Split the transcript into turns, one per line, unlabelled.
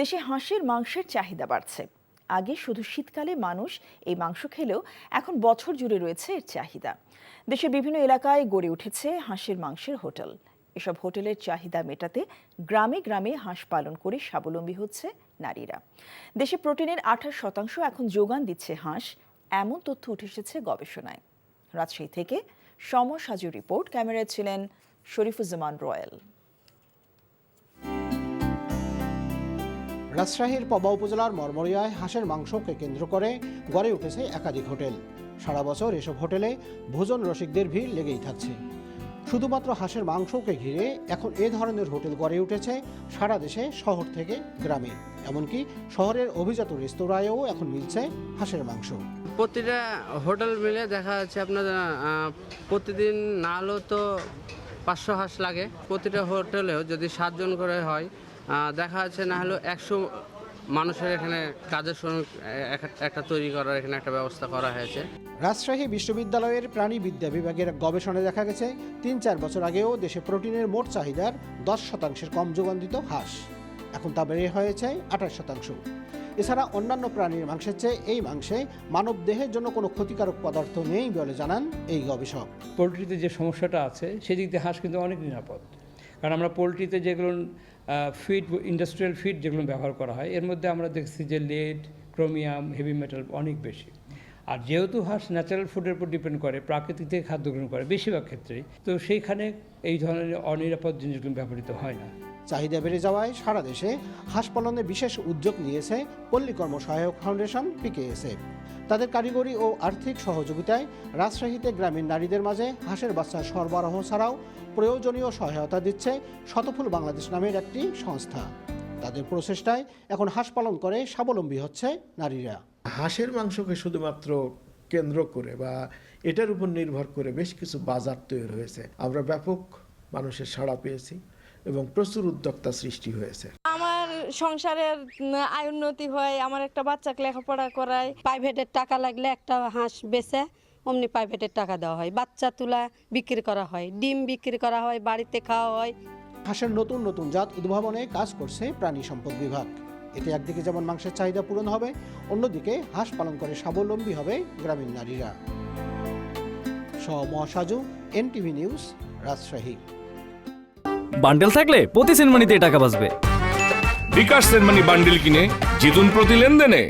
দেশে হাঁসের মাংসের চাহিদা বাড়ছে। আগে শুধু শীতকালে মানুষ এই মাংস খেলেও এখন বছর জুড়ে রয়েছে এর চাহিদা। দেশের বিভিন্ন এলাকায় গড়ে উঠেছে হাঁসের মাংসের হোটেল। এসব হোটেলের চাহিদা মেটাতে গ্রামে গ্রামে হাঁস পালন করে স্বাবলম্বী হচ্ছে নারীরা। দেশে প্রোটিনের 28% এখন যোগান দিচ্ছে হাঁস, এমন তথ্য উঠে এসেছে গবেষণায়। রাজশাহী থেকে সমর সাজুর রিপোর্ট, ক্যামেরায় ছিলেন শরীফুজ্জামান রয়েল।
রাজশাহীর পবা উপজেলার মরমরিয়ায় হাঁসের মাংসকে কেন্দ্র করে গড়ে উঠেছে একাধিক হোটেল। সারা বছর এসব হোটেলে ভোজন রসিকদের ভিড় লেগেই থাকছে। শুধুমাত্র হাঁসের মাংসকে ঘিরে এখন এ ধরনের হোটেল গড়ে উঠেছে সারা দেশে, শহর থেকে গ্রামে। এমনকি শহরের অভিজাত রেস্তোরাঁয়ও এখন মিলছে হাঁসের মাংস।
প্রতিটা হোটেল মিলে দেখা যাচ্ছে আপনার প্রতিদিন না হলেও তো 500 হাঁস লাগে। প্রতিটা হোটেলেও যদি 7 জন করে হয়, দেখা যাচ্ছে না হলেও 100 মানুষের এখানে কাজের শ্রমিক একটা তৈরি করার এখানে একটা ব্যবস্থা করা হয়েছে।
রাজশাহী বিশ্ববিদ্যালয়ের প্রাণীবিদ্যা বিভাগের গবেষণায় দেখা গেছে ৩-৪ বছর আগেও দেশে প্রোটিনের মোট চাহিদার 10% কম যোগান দিত হাঁস। এখন তা বেড়ে হয়েছে 28%। এছাড়া অন্যান্য প্রাণীর মাংসের চেয়ে এই মাংসে মানব দেহের জন্য কোনো ক্ষতিকারক পদার্থ নেই বলে জানান এই গবেষক।
পোলট্রিতে যে সমস্যাটা আছে সেদিক দিয়ে হাঁস কিন্তু অনেক নিরাপদ, কারণ আমরা পোলট্রিতে যেগুলো ফিড, ইন্ডাস্ট্রিয়াল ফিড যেগুলো ব্যবহার করা হয়, এর মধ্যে আমরা দেখছি যে লেড, ক্রোমিয়াম, হেভি মেটাল অনেক বেশি। আর যেহেতু হাঁস ন্যাচারাল ফুডের উপর ডিপেন্ড করে, প্রাকৃতিক থেকে খাদ্য গ্রহণ করে বেশিরভাগ ক্ষেত্রেই, তো সেইখানে এই ধরনের অনিরাপদ জিনিসগুলো ব্যবহৃত হয় না।
চাহিদা বেড়ে যাওয়ায় সারা দেশে হাঁস পালনে বিশেষ উদ্যোগ নিয়েছে পল্লী কর্ম সহায়ক ফাউন্ডেশন PKSF। তাদের কারিগরি ও আর্থিক সহযোগিতায় রাজশাহীতে গ্রামীণ নারীদের মাঝে হাঁসের বাচ্চা সরবরাহ ছাড়াও প্রয়োজনীয় সহায়তা দিচ্ছে শতফুল বাংলাদেশ নামের একটি সংস্থা। তাদের প্রচেষ্টায় এখন হাঁস পালন করে স্বাবলম্বী হচ্ছে নারীরা।
হাঁসের মাংসকে শুধুমাত্র কেন্দ্র করে বা এটার উপর নির্ভর করে বেশ কিছু বাজার তৈরি হয়েছে। আমরা ব্যাপক মানুষের সাড়া পেয়েছি এবং প্রচুর উদ্যোক্তা সৃষ্টি হয়েছে।
আমার সংসারের আয় উন্নতি হয়, আমার একটা বাচ্চাকে লেখাপড়া করায়। প্রাইভেটের টাকা লাগলে একটা হাঁস বেচে অমনি প্রাইভেটের টাকা দেওয়া হয়, বাচ্চা তুলা বিক্রি করা হয়, ডিম বিক্রি করা হয়, বাড়িতে খাওয়া হয়।
হাঁসের নতুন নতুন জাত উদ্ভাবনে কাজ করছে প্রাণী সম্পদ বিভাগ। এতে একদিকে যেমন মাংসের চাহিদা পূরণ হবে, অন্যদিকে হাঁস পালন করে স্বাবলম্বী হবে গ্রামীণ নারীরা। Samar Saju, NTV news, Rajshahi.
Bundle থাকলে প্রতি সেনমানিতে টাকা বাঁচবে।
বিকাশ সেনমানি বান্ডেল কিনে জিতুন প্রতি লেনদেনে।